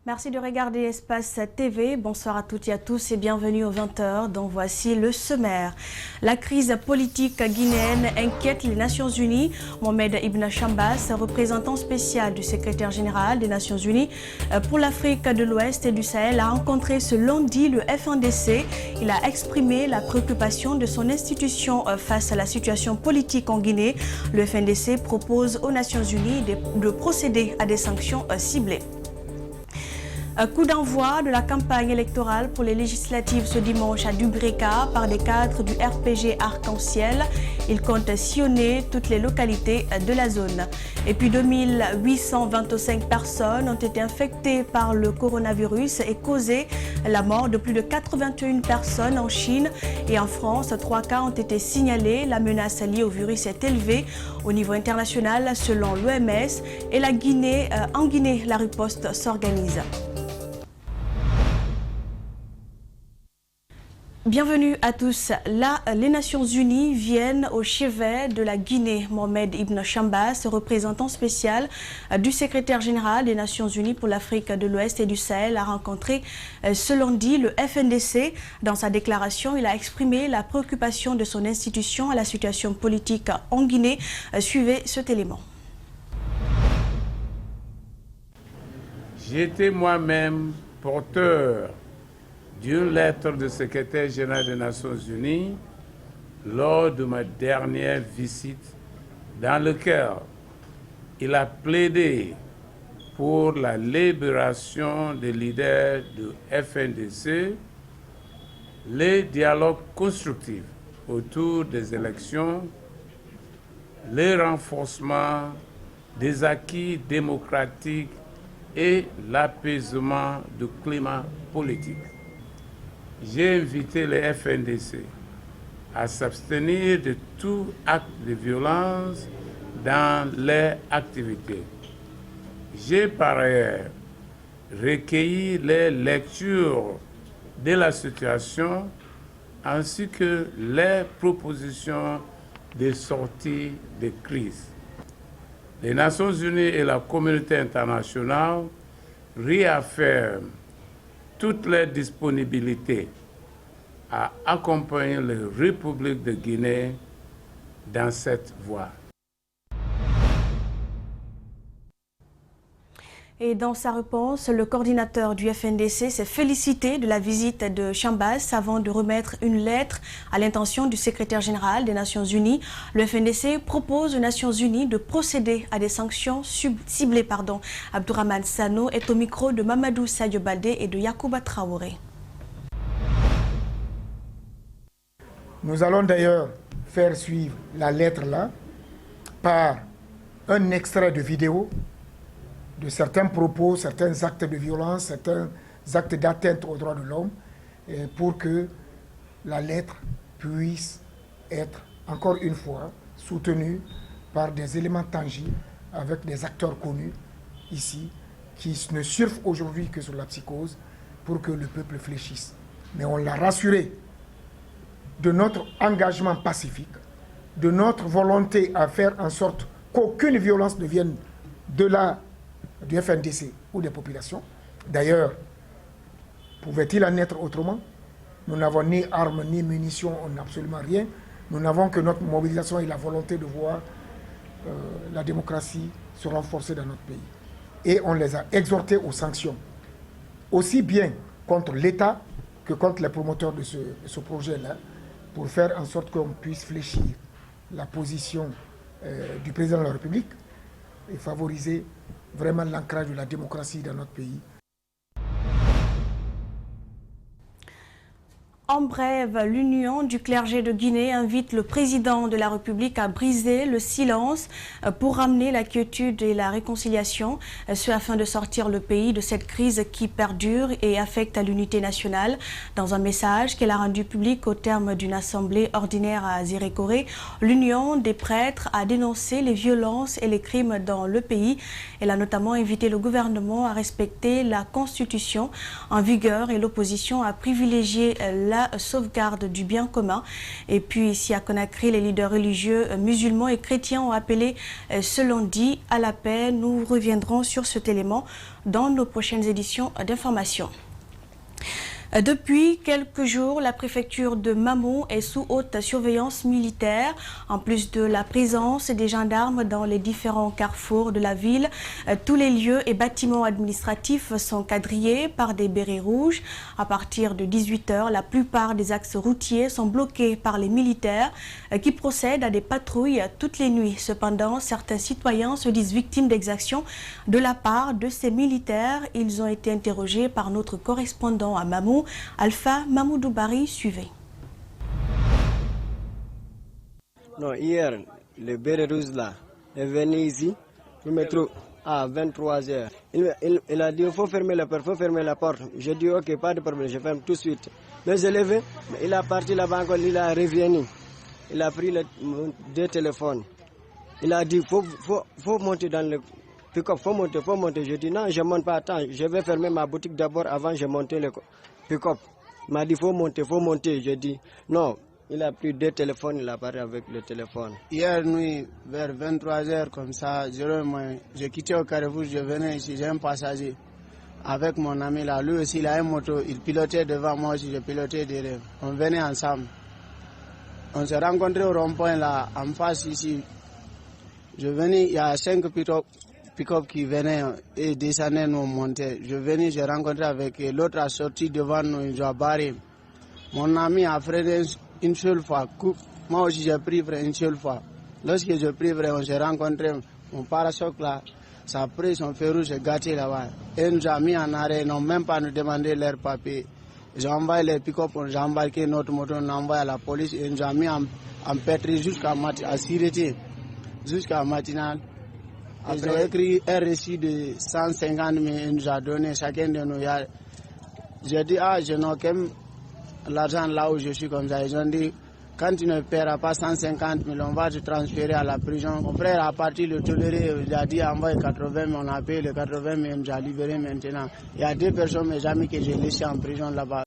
Merci de regarder Espace TV. Bonsoir à toutes et à tous et bienvenue aux 20h dont voici le sommaire. La crise politique guinéenne inquiète les Nations Unies. Mohamed Ibn Chambas, représentant spécial du secrétaire général des Nations Unies pour l'Afrique de l'Ouest et du Sahel, a rencontré ce lundi le FNDC. Il a exprimé la préoccupation de son institution face à la situation politique en Guinée. Le FNDC propose aux Nations Unies de procéder à des sanctions ciblées. Coup d'envoi de la campagne électorale pour les législatives ce dimanche à Dubreka par des cadres du RPG Arc-en-Ciel. Ils comptent sillonner toutes les localités de la zone. Et puis 2825 personnes ont été infectées par le coronavirus et causé la mort de plus de 81 personnes en Chine. Et en France, 3 cas ont été signalés. La menace liée au virus est élevée au niveau international selon l'OMS. Et en Guinée, la riposte s'organise. Bienvenue à tous. Là, les Nations Unies viennent au chevet de la Guinée. Mohamed Ibn Chambas, représentant spécial du secrétaire général des Nations Unies pour l'Afrique de l'Ouest et du Sahel, a rencontré ce lundi le FNDC. Dans sa déclaration, il a exprimé la préoccupation de son institution à la situation politique en Guinée. Suivez cet élément. J'étais moi-même porteur d'une lettre du secrétaire général des Nations Unies lors de ma dernière visite dans laquelle il a plaidé pour la libération des leaders du FNDC, les dialogues constructifs autour des élections, le renforcement des acquis démocratiques et l'apaisement du climat politique. J'ai invité les FNDC à s'abstenir de tout acte de violence dans leurs activités. J'ai par ailleurs recueilli les lectures de la situation ainsi que les propositions de sortie de crise. Les Nations Unies et la communauté internationale réaffirment toute leur disponibilité à accompagner la République de Guinée dans cette voie. Et dans sa réponse, le coordinateur du FNDC s'est félicité de la visite de Chambas avant de remettre une lettre à l'intention du secrétaire général des Nations Unies. Le FNDC propose aux Nations Unies de procéder à des sanctions ciblées. Abdourahmane Sano est au micro de Mamadou Sadio Baldé et de Yacouba Traoré. Nous allons d'ailleurs faire suivre la lettre là par un extrait de vidéo de certains propos, certains actes de violence, certains actes d'atteinte aux droits de l'homme, pour que la lettre puisse être, encore une fois, soutenue par des éléments tangibles, avec des acteurs connus ici, qui ne surfent aujourd'hui que sur la psychose, pour que le peuple fléchisse. Mais on l'a rassuré de notre engagement pacifique, de notre volonté à faire en sorte qu'aucune violence ne vienne du FNDC ou des populations. D'ailleurs, pouvait-il en être autrement? Nous n'avons ni armes, ni munitions, on n'a absolument rien. Nous n'avons que notre mobilisation et la volonté de voir la démocratie se renforcer dans notre pays. Et on les a exhortés aux sanctions, aussi bien contre l'État que contre les promoteurs de ce projet-là, pour faire en sorte qu'on puisse fléchir la position du président de la République et favoriser vraiment l'ancrage de la démocratie dans notre pays. En bref, l'Union du clergé de Guinée invite le président de la République à briser le silence pour ramener la quiétude et la réconciliation, ce afin de sortir le pays de cette crise qui perdure et affecte l'unité nationale. Dans un message qu'elle a rendu public au terme d'une assemblée ordinaire à Zérékoré, l'Union des prêtres a dénoncé les violences et les crimes dans le pays. Elle a notamment invité le gouvernement à respecter la constitution en vigueur et l'opposition à privilégier la la sauvegarde du bien commun. Et puis ici à Conakry, les leaders religieux musulmans et chrétiens ont appelé ce lundi à la paix. Nous reviendrons sur cet élément dans nos prochaines éditions d'information. Depuis quelques jours, la préfecture de Mamou est sous haute surveillance militaire. En plus de la présence des gendarmes dans les différents carrefours de la ville, tous les lieux et bâtiments administratifs sont quadrillés par des bérets rouges. À partir de 18 h, la plupart des axes routiers sont bloqués par les militaires qui procèdent à des patrouilles toutes les nuits. Cependant, certains citoyens se disent victimes d'exactions de la part de ces militaires. Ils ont été interrogés par notre correspondant à Mamou, Alpha Mamoudou Bari, suivez. Non, hier, le béret rouge là est venu ici, pour me trouver à 23 h. Il a dit il faut fermer la porte, J'ai dit ok, pas de problème, je ferme tout de suite. Mais je l'ai vu, mais il est parti là-bas encore, il est revenu. Il a pris deux téléphones. Il a dit faut monter dans le pick-up, faut monter. Je dis non, je ne monte pas, attends, je vais fermer ma boutique d'abord avant de monter le pick-up. Il m'a dit faut monter. Je dis non, il a pris deux téléphones, il a parlé avec le téléphone. Hier nuit, vers 23 h comme ça, j'ai quitté au Carrefour, je venais ici, j'ai un passager avec mon ami là. Lui aussi, il a une moto, il pilotait devant moi aussi, je pilotais derrière. On venait ensemble. On s'est rencontrés au rond-point là, en face ici. Je venais, il y a 5 pick-up qui venaient et descendaient, nous montaient. Je venais, j'ai rencontré avec l'autre a sorti devant nous, ils ont barré. Mon ami a freiné une seule fois. Moi aussi j'ai pris une seule fois. Lorsque j'ai pris on s'est rencontrés, mon parasoc là, ça a pris son feu rouge et gâté là-bas. Et nous a mis en arrêt, ils n'ont même pas nous demandé leur papier. Ils ont envoyé les pick-up, j'ai embarqué notre moto, on a envoyé à la police et nous a mis en pétri jusqu'à matinale. Ils ont écrit un récit de 150 000 et nous a donné chacun de nous. J'ai dit, je n'ai aucun l'argent là où je suis comme ça. Ils ont dit, quand tu ne paieras pas 150 000, on va te transférer à la prison. Mon frère a parti le tolérer, il a dit, envoie 80 000, on a payé les 80 000, on nous a libéré maintenant. Il y a 2 personnes, mes amis, que j'ai laissées en prison là-bas.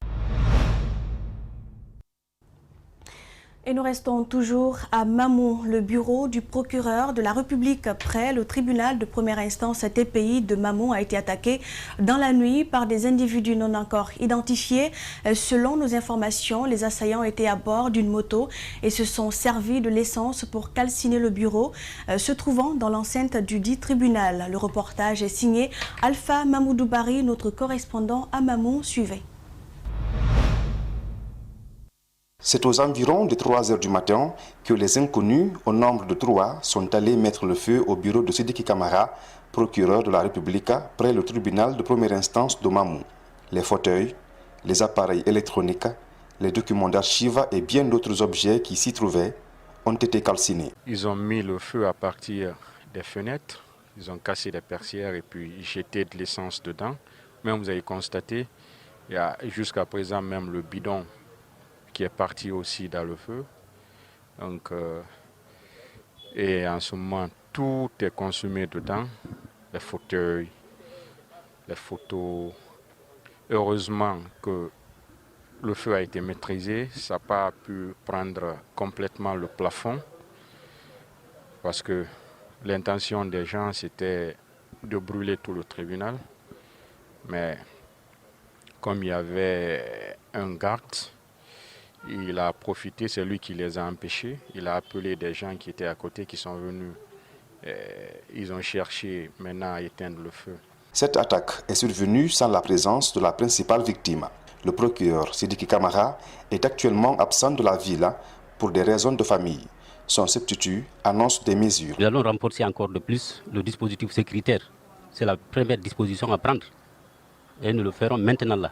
Et nous restons toujours à Mamou. Le bureau du procureur de la République près le tribunal de première instance TPI de Mamou a été attaqué dans la nuit par des individus non encore identifiés. Selon nos informations, les assaillants étaient à bord d'une moto et se sont servis de l'essence pour calciner le bureau se trouvant dans l'enceinte du dit tribunal. Le reportage est signé Alpha Mamoudou Bari, notre correspondant à Mamou. Suivez. C'est aux environs de 3 h du matin que les inconnus, au nombre de 3, sont allés mettre le feu au bureau de Sidiki Camara, procureur de la République, près le tribunal de première instance de Mamou. Les fauteuils, les appareils électroniques, les documents d'archives et bien d'autres objets qui s'y trouvaient ont été calcinés. Ils ont mis le feu à partir des fenêtres, ils ont cassé les persières et puis jeté de l'essence dedans. Mais vous avez constaté, il y a jusqu'à présent même le bidon qui est parti aussi dans le feu. Donc, et en ce moment, tout est consumé dedans. Les fauteuils, les photos. Heureusement que le feu a été maîtrisé. Ça n'a pas pu prendre complètement le plafond. Parce que l'intention des gens, c'était de brûler tout le tribunal. Mais comme il y avait un garde, il a profité, c'est lui qui les a empêchés. Il a appelé des gens qui étaient à côté, qui sont venus. Ils ont cherché maintenant à éteindre le feu. Cette attaque est survenue sans la présence de la principale victime. Le procureur Sidiki Camara est actuellement absent de la ville pour des raisons de famille. Son substitut annonce des mesures. Nous allons renforcer encore de plus le dispositif sécuritaire. C'est la première disposition à prendre. Et nous le ferons maintenant là.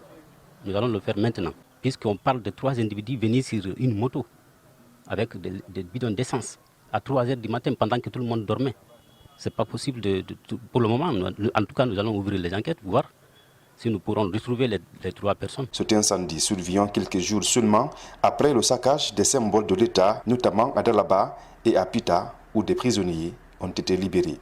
Nous allons le faire maintenant. Puisqu'on parle de 3 individus venus sur une moto avec des bidons d'essence à 3 h du matin pendant que tout le monde dormait. Ce n'est pas possible pour le moment. En tout cas, nous allons ouvrir les enquêtes pour voir si nous pourrons retrouver les 3 personnes. Cet incendie survient quelques jours seulement après le saccage des symboles de l'État, notamment à Dalaba et à Pita, où des prisonniers ont été libérés.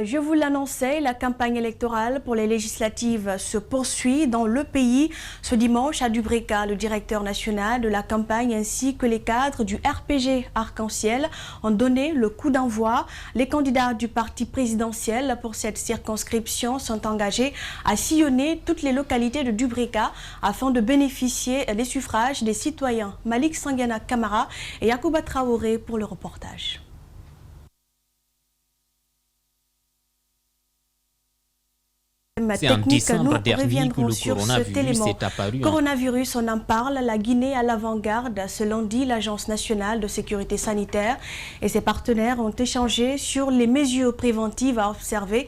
Je vous l'annonçais, la campagne électorale pour les législatives se poursuit dans le pays. Ce dimanche, à Dubreka, le directeur national de la campagne ainsi que les cadres du RPG Arc-en-Ciel ont donné le coup d'envoi. Les candidats du parti présidentiel pour cette circonscription sont engagés à sillonner toutes les localités de Dubreka afin de bénéficier des suffrages des citoyens. Malik Sangana Kamara et Yacouba Traoré pour le reportage. C'est en décembre dernier que le coronavirus est apparu. Coronavirus, on en parle. La Guinée à l'avant-garde. Selon dit l'Agence nationale de sécurité sanitaire et ses partenaires ont échangé sur les mesures préventives à observer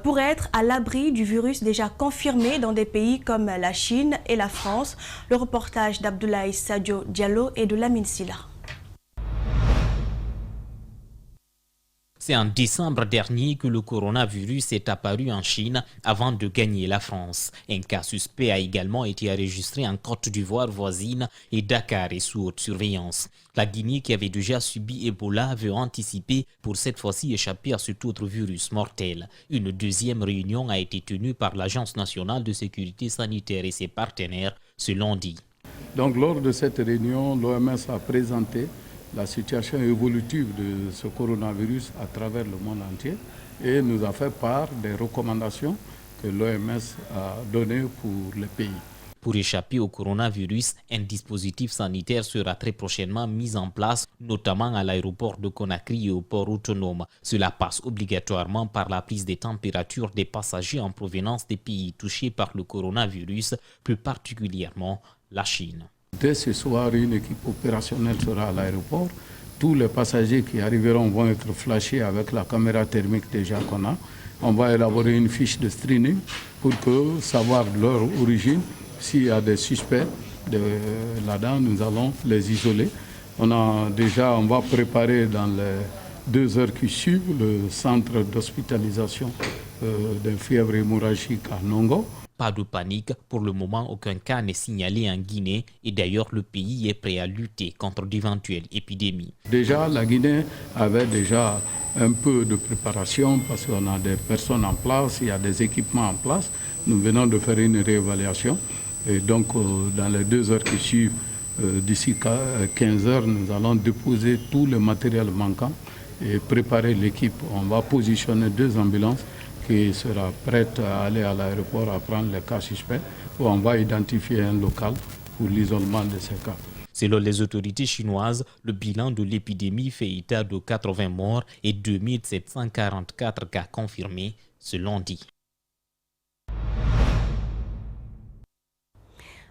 pour être à l'abri du virus déjà confirmé dans des pays comme la Chine et la France. Le reportage d'Abdoulaye Sadio Diallo et de Lamine Silla. C'est en décembre dernier que le coronavirus est apparu en Chine avant de gagner la France. Un cas suspect a également été enregistré en Côte d'Ivoire voisine et Dakar est sous haute surveillance. La Guinée, qui avait déjà subi Ebola, veut anticiper pour cette fois-ci échapper à cet autre virus mortel. Une deuxième réunion a été tenue par l'Agence nationale de sécurité sanitaire et ses partenaires ce lundi. Donc lors de cette réunion, l'OMS a présenté la situation évolutive de ce coronavirus à travers le monde entier et nous a fait part des recommandations que l'OMS a données pour les pays. Pour échapper au coronavirus, un dispositif sanitaire sera très prochainement mis en place, notamment à l'aéroport de Conakry et au port autonome. Cela passe obligatoirement par la prise des températures des passagers en provenance des pays touchés par le coronavirus, plus particulièrement la Chine. Dès ce soir, une équipe opérationnelle sera à l'aéroport. Tous les passagers qui arriveront vont être flashés avec la caméra thermique déjà qu'on a. On va élaborer une fiche de screening pour savoir leur origine. S'il y a des suspects là-dedans, nous allons les isoler. On va préparer dans les 2 heures qui suivent le centre d'hospitalisation de fièvre hémorragique à Nongo. Pas de panique, pour le moment aucun cas n'est signalé en Guinée et d'ailleurs le pays est prêt à lutter contre d'éventuelles épidémies. Déjà la Guinée avait déjà un peu de préparation parce qu'on a des personnes en place, il y a des équipements en place. Nous venons de faire une réévaluation et donc dans les 2 heures qui suivent, d'ici 15 heures, nous allons déposer tout le matériel manquant et préparer l'équipe. On va positionner 2 ambulances qui sera prête à aller à l'aéroport à prendre les cas suspects où on va identifier un local pour l'isolement de ces cas. Selon les autorités chinoises, le bilan de l'épidémie fait état de 80 morts et 2744 cas confirmés ce lundi.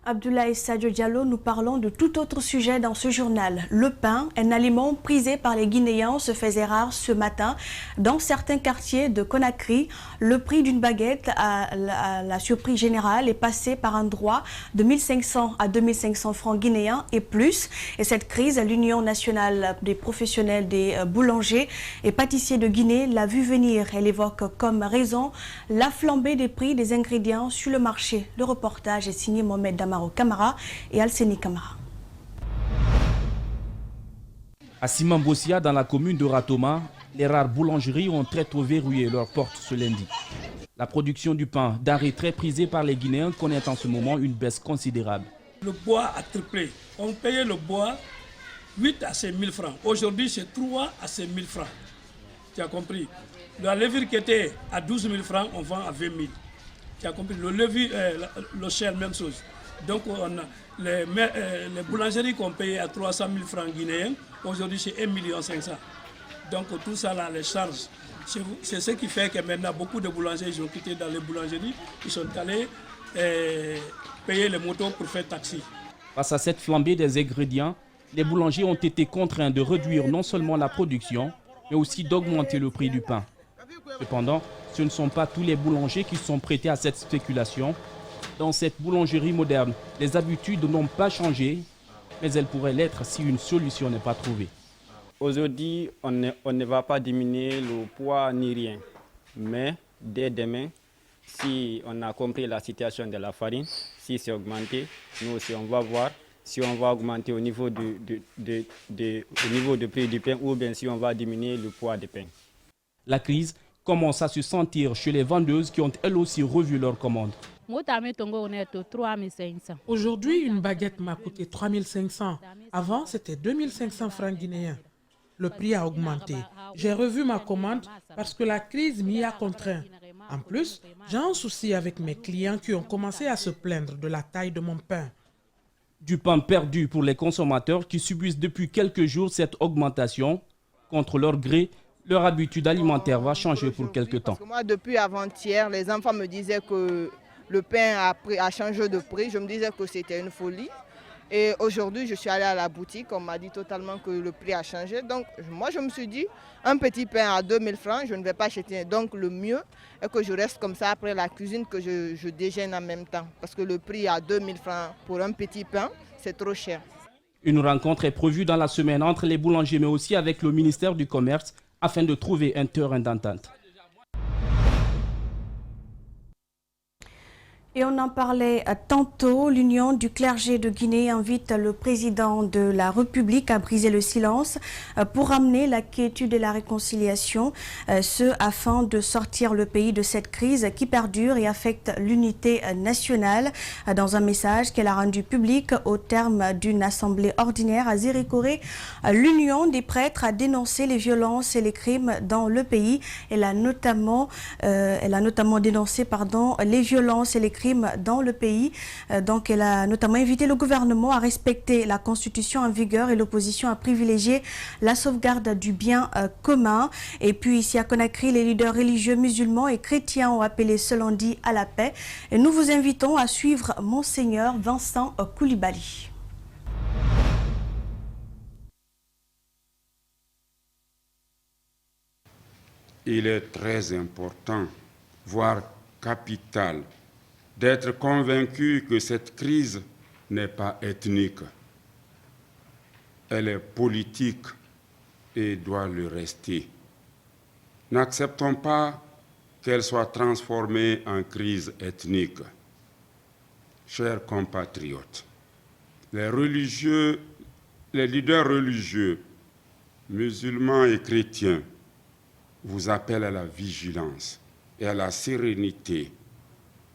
Abdoulaye Sadio Diallo, nous parlons de tout autre sujet dans ce journal. Le pain, un aliment prisé par les Guinéens, se faisait rare ce matin dans certains quartiers de Conakry. Le prix d'une baguette, à la surprise générale, est passé par un droit de 1500 à 2500 francs guinéens et plus. Et cette crise, l'Union nationale des professionnels des boulangers et pâtissiers de Guinée l'a vu venir. Elle évoque comme raison la flambée des prix des ingrédients sur le marché. Le reportage est signé Mohamed Damaro Kamara et Alseni Kamara. À Simambossia, dans la commune de Ratoma, les rares boulangeries ont très tôt verrouillé leurs portes ce lundi. La production du pain, denrée très prisée par les Guinéens, connaît en ce moment une baisse considérable. Le bois a triplé. On payait le bois 8 à 5 000 francs. Aujourd'hui, c'est 3 à 5 000 francs. Tu as compris? La levure qui était à 12 000 francs, on vend à 20 000. Tu as compris? Le sel, même chose. Donc, on a les boulangeries qu'on payait à 300 000 francs guinéens, aujourd'hui c'est 1 500 000. Donc tout ça là, les charges, c'est ce qui fait que maintenant beaucoup de boulangers ils ont quitté dans les boulangeries, ils sont allés payer les motos pour faire taxi. Face à cette flambée des ingrédients, les boulangers ont été contraints de réduire non seulement la production, mais aussi d'augmenter le prix du pain. Cependant, ce ne sont pas tous les boulangers qui sont prêtés à cette spéculation. Dans cette boulangerie moderne, les habitudes n'ont pas changé, mais elles pourraient l'être si une solution n'est pas trouvée. Aujourd'hui, on ne va pas diminuer le poids ni rien. Mais dès demain, si on a compris la situation de la farine, si c'est augmenté, nous aussi on va voir si on va augmenter au niveau du prix du pain ou bien si on va diminuer le poids du pain. La crise commence à se sentir chez les vendeuses qui ont elles aussi revu leurs commandes. Aujourd'hui, une baguette m'a coûté 3500. Avant, c'était 2500 francs guinéens. Le prix a augmenté. J'ai revu ma commande parce que la crise m'y a contraint. En plus, j'ai un souci avec mes clients qui ont commencé à se plaindre de la taille de mon pain. Du pain perdu pour les consommateurs qui subissent depuis quelques jours cette augmentation. Contre leur gré, leur habitude alimentaire va changer pour quelque temps. Parce que moi, depuis avant-hier, les enfants me disaient que le pain a changé de prix. Je me disais que c'était une folie. Et aujourd'hui, je suis allée à la boutique, on m'a dit totalement que le prix a changé. Donc moi, je me suis dit, un petit pain à 2000 francs, je ne vais pas acheter. Donc le mieux est que je reste comme ça après la cuisine, que je déjeune en même temps. Parce que le prix à 2000 francs pour un petit pain, c'est trop cher. Une rencontre est prévue dans la semaine entre les boulangers, mais aussi avec le ministère du Commerce, afin de trouver un terrain d'entente. Et on en parlait tantôt, l'Union du clergé de Guinée invite le président de la République à briser le silence pour amener la quiétude et la réconciliation, ce afin de sortir le pays de cette crise qui perdure et affecte l'unité nationale. Dans un message qu'elle a rendu public au terme d'une assemblée ordinaire à Zérékoré, l'Union des prêtres a dénoncé les violences et les crimes dans le pays. Elle a notamment dénoncé les violences et les crimes dans le pays. Donc elle a notamment invité le gouvernement à respecter la constitution en vigueur et l'opposition à privilégier la sauvegarde du bien commun. Et puis ici à Conakry, les leaders religieux musulmans et chrétiens ont appelé ce lundi à la paix. Et nous vous invitons à suivre Monseigneur Vincent Koulibaly. Il est très important, voire capital, d'être convaincu que cette crise n'est pas ethnique. Elle est politique et doit le rester. N'acceptons pas qu'elle soit transformée en crise ethnique. Chers compatriotes, les leaders religieux, musulmans et chrétiens, vous appellent à la vigilance et à la sérénité,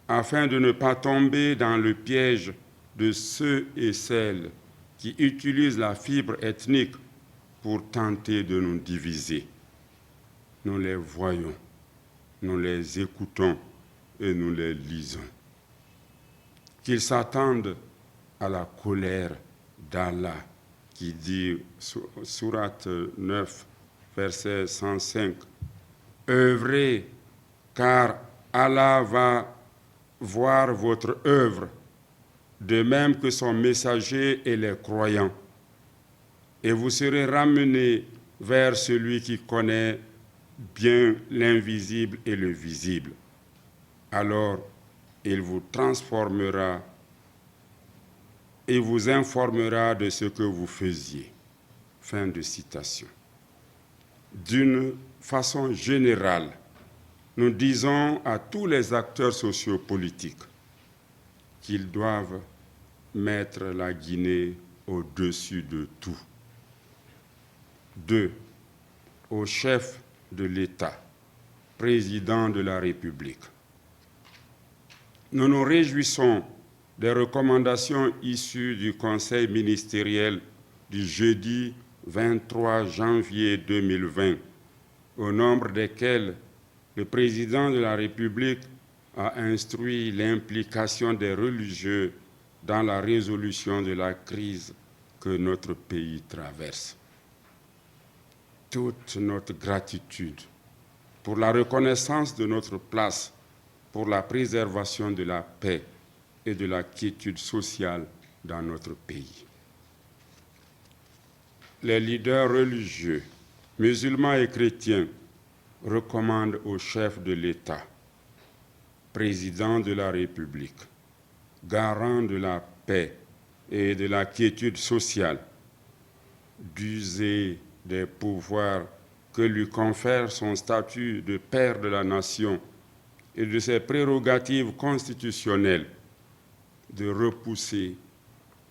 afin de ne pas tomber dans le piège de ceux et celles qui utilisent la fibre ethnique pour tenter de nous diviser. Nous les voyons, nous les écoutons et nous les lisons. Qu'ils s'attendent à la colère d'Allah, qui dit, sourate 9, verset 105, « Œuvrez, car Allah va voir votre œuvre, de même que son messager et les croyants. Et vous serez ramenés vers celui qui connaît bien l'invisible et le visible. Alors, il vous transformera et vous informera de ce que vous faisiez. » Fin de citation. D'une façon générale, nous disons à tous les acteurs sociopolitiques qu'ils doivent mettre la Guinée au-dessus de tout. 2. Au chef de l'État, président de la République. Nous nous réjouissons des recommandations issues du Conseil ministériel du jeudi 23 janvier 2020, au nombre desquelles le président de la République a instruit l'implication des religieux dans la résolution de la crise que notre pays traverse. Toute notre gratitude pour la reconnaissance de notre place pour la préservation de la paix et de la quiétude sociale dans notre pays. Les leaders religieux, musulmans et chrétiens, recommande au chef de l'État, président de la République, garant de la paix et de la quiétude sociale, d'user des pouvoirs que lui confère son statut de père de la nation et de ses prérogatives constitutionnelles, de repousser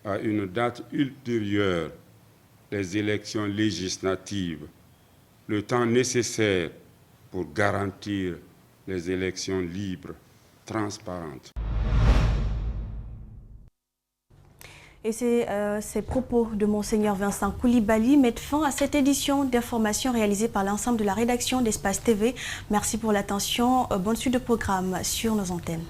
à une date ultérieure les élections législatives, le temps nécessaire pour garantir les élections libres, transparentes. Et ces propos de Monseigneur Vincent Koulibaly mettent fin à cette édition d'information réalisée par l'ensemble de la rédaction d'Espace TV. Merci pour l'attention. Bonne suite de programme sur nos antennes.